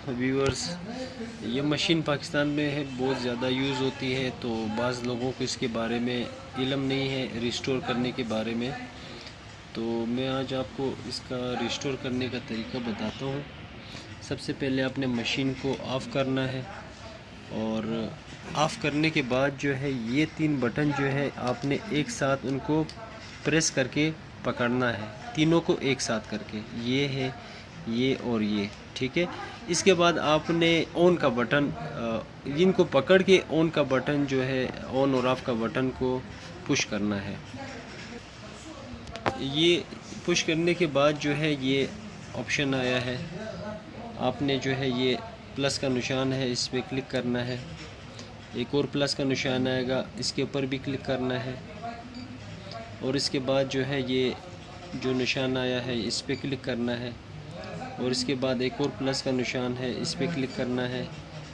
Viewers, ये machine Pakistan में है बहुत ज़्यादा यूज़ होती है, तो बाज़ लोगों को इसके बारे में इल्म नहीं है रिस्टोर करने के बारे में। तो मैं आज आपको इसका रिस्टोर करने का तरीका बताता हूँ। सबसे पहले आपने मशीन को ऑफ़ करना है और ऑफ़ करने के बाद जो है ये 3 बटन जो है आपने एक साथ उनको प्रेस करके पकड़ना है, तीनों को एक साथ करके, ये है, ये और ये, ठीक है। इसके बाद आपने ऑन का बटन, इनको पकड़ के ऑन का बटन जो है, ऑन और ऑफ़ का बटन को पुश करना है। ये पुश करने के बाद जो है ये ऑप्शन आया है, आपने जो है ये प्लस का निशान है, इस पर क्लिक करना है। एक और प्लस का निशान आएगा, इसके ऊपर भी क्लिक करना है। और इसके बाद जो है ये जो निशान आया है इस पर क्लिक करना है। और इसके बाद एक और प्लस का निशान है, इस पर क्लिक करना है।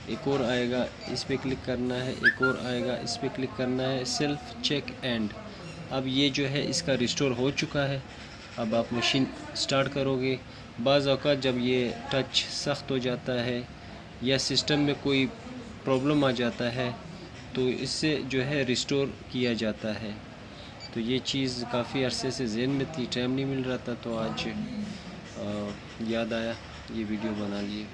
एक और आएगा, इस पर क्लिक करना है। एक और आएगा, इस पर क्लिक करना है। Self check and. अब ये जो है इसका रिस्टोर हो चुका है। अब आप मशीन स्टार्ट करोगे। बाज़ औक़ात जब ये टच सख्त हो जाता है या सिस्टम में कोई प्रॉब्लम आ जाता है तो इससे जो है रिस्टोर किया जाता है। तो ये चीज़ काफ़ी अरसे से ज़हन में थी, टाइम नहीं मिल रहा था, तो आज याद आया, ये वीडियो बना लिए।